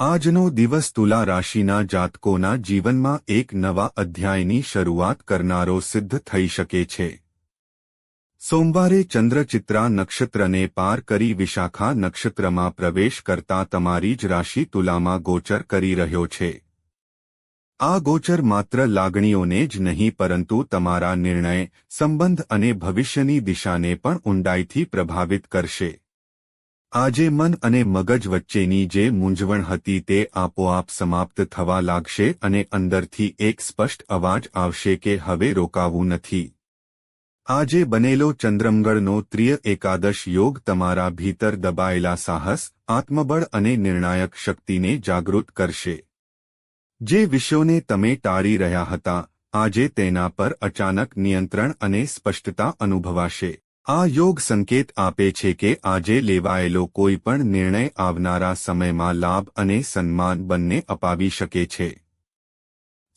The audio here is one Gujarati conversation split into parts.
આજનો દિવસ તુલા રાશિના જાતકોના જીવનમાં એક નવા અધ્યાયની શરૂઆત કરનારો સિદ્ધ થઈ શકે છે. સોમવારે ચંદ્ર ચિત્રા નક્ષત્રને પાર કરી વિશાખા નક્ષત્રમાં પ્રવેશ કરતા તમારી જ રાશિ તુલામાં ગોચર કરી રહ્યો છે. આ ગોચર માત્ર લાગણીઓને જ નહીં પરંતુ તમારા નિર્ણય, સંબંધ અને ભવિષ્યની દિશાને પણ ઊંડાઈથી પ્રભાવિત કરશે. આજે મન અને મગજ વચ્ચેની જે મૂંઝવણ હતી તે આપોઆપ સમાપ્ત થવા લાગશે અને અંદરથી એક સ્પષ્ટ અવાજ આવશે કે હવે રોકાવું નથી. આજે બનેલો ચંદ્રમંગળનો ત્રિય એકાદશ યોગ તમારા ભીતર દબાયેલા સાહસ, આત્મબળ અને નિર્ણાયક શક્તિને જાગૃત કરશે. જે વિષયોને તમે ટાળી રહ્યા હતા, આજે તેના પર અચાનક નિયંત્રણ અને સ્પષ્ટતા અનુભવાશે. આ યોગ સંકેત આપે છે કે આજે લેવાયેલો કોઈ પણ નિર્ણય આવનારા સમયમાં લાભ અને સન્માન બંને અપાવી શકે છે.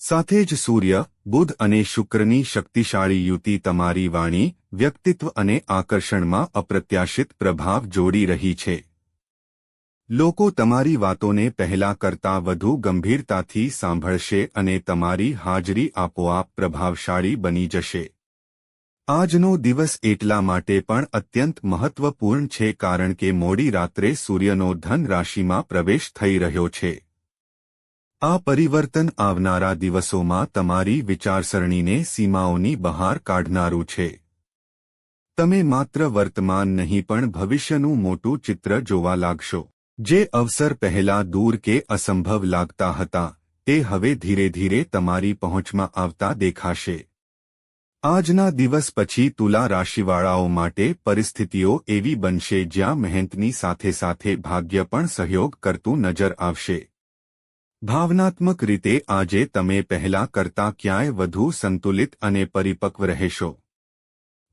સાથે જ સૂર્ય, બુધ અને શુક્રની શક્તિશાળી યુતિ તમારી વાણી, વ્યક્તિત્વ અને આકર્ષણમાં અપ્રત્યાશિત પ્રભાવ જોડી રહી છે. લોકો તમારી વાતોને પહેલા કરતાં વધુ ગંભીરતાથી સાંભળશે અને તમારી હાજરી આપોઆપ પ્રભાવશાળી બની જશે. આજનો દિવસ એટલા માટે પણ અત્યંત મહત્વપૂર્ણ છે કારણ કે મોડી રાત્રે સૂર્યનો ધન રાશિમાં પ્રવેશ થઈ રહ્યો છે. આ પરિવર્તન આવનારા દિવસોમાં તમારી વિચારસરણીને સીમાઓની બહાર કાઢનારું છે. તમે માત્ર વર્તમાન નહીં પણ ભવિષ્યનું મોટું ચિત્ર જોવા લાગશો. જે અવસર પહેલા દૂર કે અસંભવ લાગતા હતા, તે હવે ધીરે ધીરે તમારી પહોંચમાં આવતા દેખાશે. આજના દિવસ પછી તુલા રાશિવાળાઓ માટે પરિસ્થિતિઓ એવી બનશે જ્યાં મહેનતની સાથે સાથે ભાગ્ય પણ સહયોગ કરતું નજર આવશે. ભાવનાત્મક રીતે આજે તમે પહેલા કરતાં ક્યાંય વધુ સંતુલિત અને પરિપક્વ રહેશો.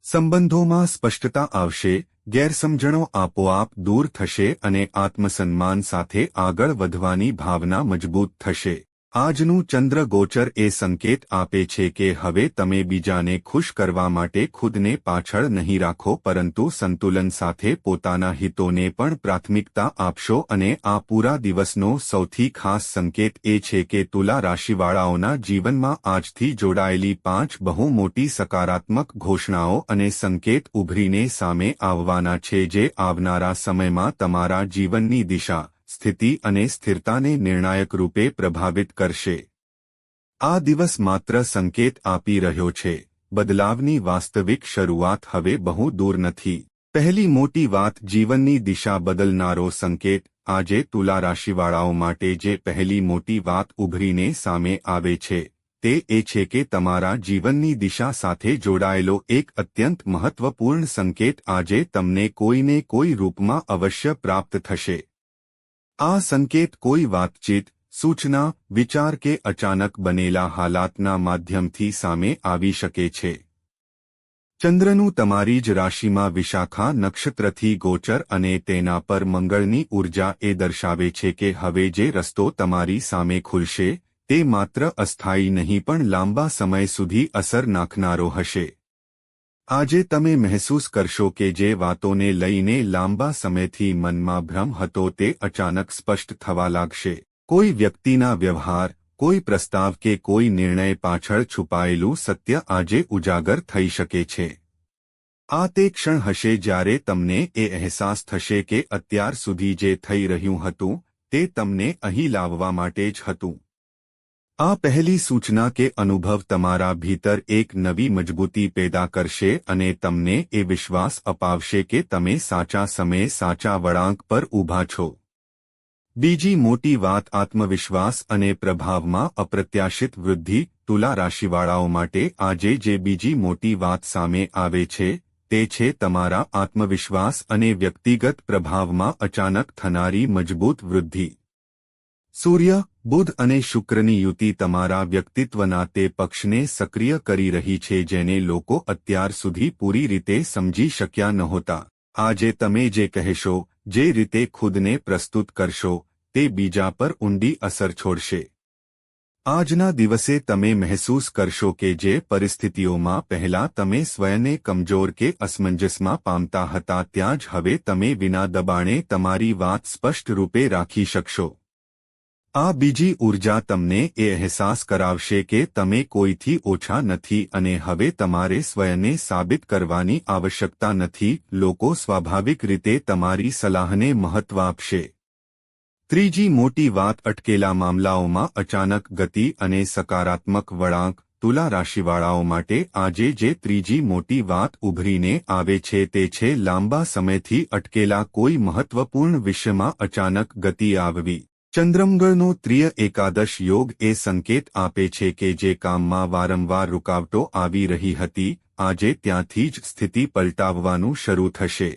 સંબંધોમાં સ્પષ્ટતા આવશે, ગેરસમજણો આપોઆપ દૂર થશે અને આત્મસન્માન સાથે આગળ વધવાની ભાવના મજબૂત થશે. આજનું ચંદ્ર ગોચર એ સંકેત આપે છે કે હવે તમે બીજાને ખુશ કરવા માટે ખુદને પાછળ નહીં રાખો પરંતુ સંતુલન સાથે પોતાના હિતોને પણ પ્રાથમિકતા આપશો અને આ પૂરા દિવસનો સૌથી ખાસ સંકેત એ છે કે તુલા રાશિવાળાઓના જીવનમાં આજથી જોડાયેલી 5 બહુ મોટી સકારાત્મક ઘોષણાઓ અને સંકેત ઉભરીને સામે આવવાના છે જે આવનારા સમયમાં તમારા જીવનની દિશા, સ્થિતિ અને સ્થિરતાને નિર્ણાયક રૂપે પ્રભાવિત કરશે. આ દિવસ માત્ર સંકેત આપી રહ્યો છે, બદલાવની વાસ્તવિક શરૂઆત હવે બહુ દૂર નથી. પહેલી મોટી વાત જીવનની દિશા બદલનારો સંકેત. આજે તુલા રાશિવાળાઓ માટે જે પહેલી મોટી વાત ઉભરીને સામે આવે છે, તે એ છે કે તમારા જીવનની દિશા સાથે જોડાયેલો એક અત્યંત મહત્વપૂર્ણ સંકેત આજે તમને કોઈને કોઈ રૂપમાં અવશ્ય પ્રાપ્ત થશે. આ સંકેત કોઈ વાતચીત, સૂચના, વિચાર કે અચાનક બનેલા હાલાતના માધ્યમથી સામે આવી શકે છે. ચંદ્રનું તમારી જ રાશિમાં વિશાખા નક્ષત્રથી ગોચર અને તેના પર મંગળની ઊર્જા એ દર્શાવે છે કે હવે જે રસ્તો તમારી સામે ખુલશે, તે માત્ર અસ્થાયી નહીં પણ લાંબા સમય સુધી અસર નાખનારો હશે. આજે તમે મહેસૂસ કરશો કે જે વાતોને લઈને લાંબા સમયથી મનમાં ભ્રમ હતો તે અચાનક સ્પષ્ટ થવા લાગશે. કોઈ વ્યક્તિના વ્યવહાર, કોઈ પ્રસ્તાવ કે કોઈ નિર્ણય પાછળ છુપાયેલું સત્ય આજે ઉજાગર થઈ શકે છે. આ તે ક્ષણ હશે જ્યારે તમને એ અહેસાસ થશે કે અત્યાર સુધી જે થઈ રહ્યું હતું, તે તમને અહીં લાવવા માટે જ હતું. આ પહેલી સૂચના કે અનુભવ તમારા ભીતર એક નવી મજબૂતી પેદા કરશે અને તમને એ વિશ્વાસ અપાવશે કે તમે સાચા સમયે સાચા વળાંક પર ઊભા છો. બીજી મોટી વાત આત્મવિશ્વાસ અને પ્રભાવમાં અપ્રત્યાશિત વૃદ્ધિ. તુલા રાશિવાળાઓ માટે આજે જે બીજી મોટી વાત સામે આવે છે, તે છે તમારા આત્મવિશ્વાસ અને વ્યક્તિગત પ્રભાવમાં અચાનક થનારી મજબૂત વૃદ્ધિ. સૂર્ય, બુધ અને શુક્રની યુતિ તમારા વ્યક્તિત્વના તે પક્ષને સક્રિય કરી રહી છે જેને લોકો અત્યાર સુધી પૂરી રીતે સમજી શક્યા નહોતા. આજે તમે જે કહેશો, જે રીતે ખુદને પ્રસ્તુત કરશો, તે બીજા પર ઊંડી અસર છોડશે. આજના દિવસે તમે મહેસૂસ કરશો કે જે પરિસ્થિતિઓમાં પહેલા તમે સ્વયંને કમજોર કે અસમંજસમાં પામતા હતા ત્યાં જ હવે તમે વિના દબાણે તમારી વાત સ્પષ્ટ રૂપે રાખી શકશો. આ બીજી ઊર્જા તમને એ અહેસાસ કરાવશે કે તમે કોઈથી ઓછા નથી અને હવે તમારે સ્વયંને સાબિત કરવાની આવશ્યકતા નથી. લોકો સ્વાભાવિક રીતે તમારી સલાહને મહત્વ આપશે. ત્રીજી મોટી વાત, અટકેલા મામલાઓમાં અચાનક ગતિ અને સકારાત્મક વળાંક. તુલા રાશિવાળાઓ માટે આજે જે ત્રીજી મોટી વાત ઉભરીને આવે છે તે છે લાંબા સમયથી અટકેલા કોઈ મહત્વપૂર્ણ વિષયમાં અચાનક ગતિ આવવી. ચંદ્રમંગળનો ત્રિય એકાદશ યોગ એ સંકેત આપે છે કે જે કામમાં વારંવાર રૂકાવટો આવી રહી હતી, આજે ત્યાંથી જ સ્થિતિ પલટાવવાનું શરૂ થશે.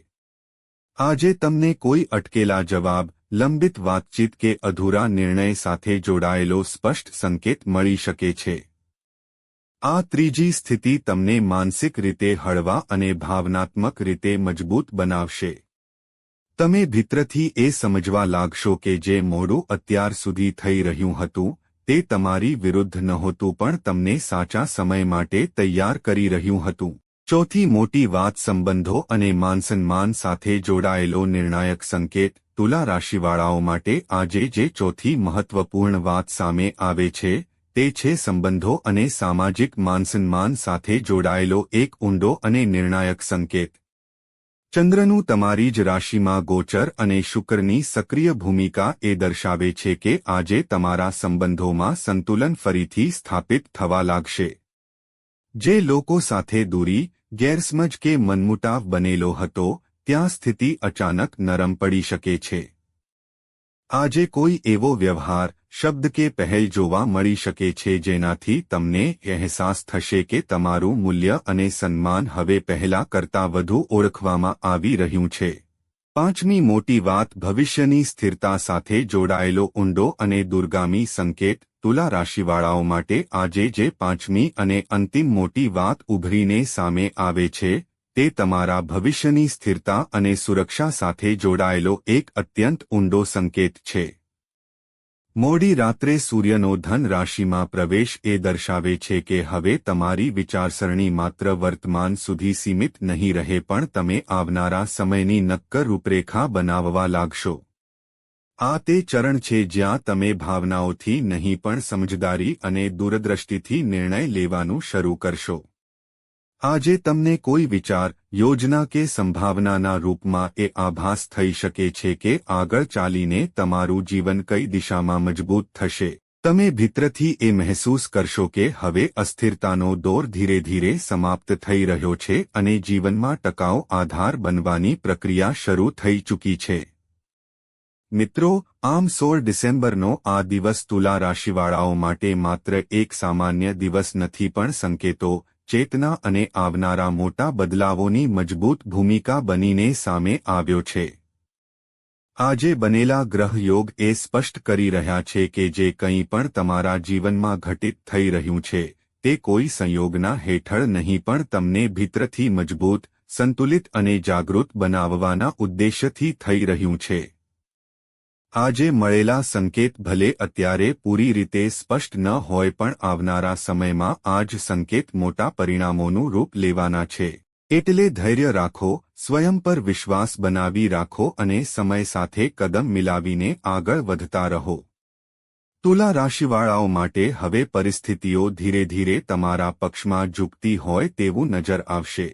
આજે તમને કોઈ અટકેલા જવાબ, લંબિત વાતચીત કે અધૂરા નિર્ણય સાથે જોડાયેલો સ્પષ્ટ સંકેત મળી શકે છે. આ ત્રીજી સ્થિતિ તમને માનસિક રીતે હળવા અને ભાવનાત્મક રીતે મજબૂત બનાવશે. તમે ભીતરથી એ સમજવા લાગશો કે જે મોડું અત્યાર સુધી થઈ રહ્યું હતું તે તમારી વિરુદ્ધ નહોતું પણ તમને સાચા સમય માટે તૈયાર કરી રહ્યું હતું. ચોથી મોટી વાત, સંબંધો અને માનસન્માન સાથે જોડાયેલો નિર્ણાયક સંકેત. તુલા રાશિવાળાઓ માટે આજે જે ચોથી મહત્વપૂર્ણ વાત સામે આવે છે તે છે સંબંધો અને સામાજિક માનસન્માન સાથે જોડાયેલો એક ઊંડો અને નિર્ણાયક સંકેત. ચંદ્રનું તમારી જ રાશિમાં ગોચર અને શુક્રની સક્રિય ભૂમિકા એ દર્શાવે છે કે આજે તમારા સંબંધોમાં સંતુલન ફરીથી સ્થાપિત થવા લાગશે. જે લોકો સાથે દૂરી, ગેરસમજ કે મનમુટાવ બનેલો હતો ત્યાં સ્થિતિ અચાનક નરમ પડી શકે છે. આજે કોઈ એવો વ્યવહાર, શબ્દ કે પહેલ જોવા મળી શકે છે જેનાથી તમને અહેસાસ થશે કે તમારું મૂલ્ય અને સન્માન હવે પહેલા કરતાં વધુ ઓળખવામાં આવી રહ્યું છે. પાંચમી મોટી વાત, ભવિષ્યની સ્થિરતા સાથે જોડાયેલો ઊંડો અને દૂરગામી સંકેત. તુલા રાશિવાળાઓ માટે આજે જે પાંચમી અને અંતિમ મોટી વાત ઉભરીને સામે આવે છે તે તમારા ભવિષ્યની સ્થિરતા અને સુરક્ષા સાથે જોડાયેલો એક અત્યંત ઊંડો સંકેત છે. મોડી રાત્રે સૂર્યનો ધન રાશિમાં પ્રવેશ એ દર્શાવે છે કે હવે તમારી વિચારસરણી માત્ર વર્તમાન સુધી સીમિત નહીં રહે પણ તમે આવનારા સમયની નક્કર રૂપરેખા બનાવવા લાગશો. આ તે ચરણ છે જ્યાં તમે ભાવનાઓથી નહીં પણ સમજદારી અને દૂરદ્રષ્ટિથી નિર્ણય લેવાનું શરૂ કરશો. આજે તમને કોઈ વિચાર, યોજના કે સંભાવનાના રૂપમાં એ આભાસ થઈ શકે છે કે આગળ ચાલીને તમારું જીવન કઈ દિશામાં મજબૂત થશે. તમે ભીતરથી એ મહેસૂસ કરશો કે હવે અસ્થિરતાનો દોર ધીરે ધીરે સમાપ્ત થઈ રહ્યો છે અને જીવનમાં ટકાઉ આધાર બનવાની પ્રક્રિયા શરૂ થઈ ચૂકી છે. મિત્રો, આમ 16 ડિસેમ્બરનો આ દિવસ તુલા રાશિવાળાઓ માટે માત્ર એક સામાન્ય દિવસ નથી પણ સંકેતો, ચેતના અને આવનારા મોટા બદલાવોની મજબૂત ભૂમિકા બનીને સામે આવ્યો છે. આજે બનેલા ગ્રહયોગ એ સ્પષ્ટ કરી રહ્યા છે કે જે કંઈ પણ તમારા જીવનમાં ઘટિત થઈ રહ્યું છે તે કોઈ સંયોગના હેઠળ નહીં પણ તમને ભીતરથી મજબૂત, સંતુલિત અને જાગૃત બનાવવાના ઉદ્દેશ્યથી થઈ રહ્યું છે. આજે મળેલા સંકેત ભલે અત્યારે પૂરી રીતે સ્પષ્ટ ન હોય પણ આવનારા સમયમાં આ જ સંકેત મોટા પરિણામોનું રૂપ લેવાના છે. એટલે ધૈર્ય રાખો, સ્વયં પર વિશ્વાસ બનાવી રાખો અને સમય સાથે કદમ મિલાવીને આગળ વધતા રહો. તુલા રાશિવાળાઓ માટે હવે પરિસ્થિતિઓ ધીરે ધીરે તમારા પક્ષમાં ઝૂકતી હોય તેવું નજર આવશે.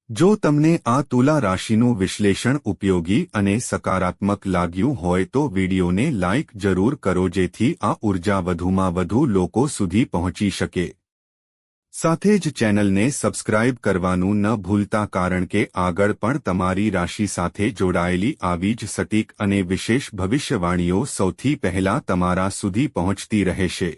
જો તમને આ તુલા રાશિનું વિશ્લેષણ ઉપયોગી અને સકારાત્મક લાગ્યું હોય તો વિડીયોને લાઇક જરૂર કરો જેથી આ ઉર્જા વધુમાં વધુ લોકો સુધી પહોંચી શકે. સાથે જ ચેનલને સબસ્ક્રાઇબ કરવાનું ન ભૂલતા કારણ કે આગળ પણ તમારી રાશિ સાથે જોડાયેલી આવી જ સટીક અને વિશેષ ભવિષ્યવાણીઓ સૌથી પહેલા તમારા સુધી પહોંચતી રહેશે.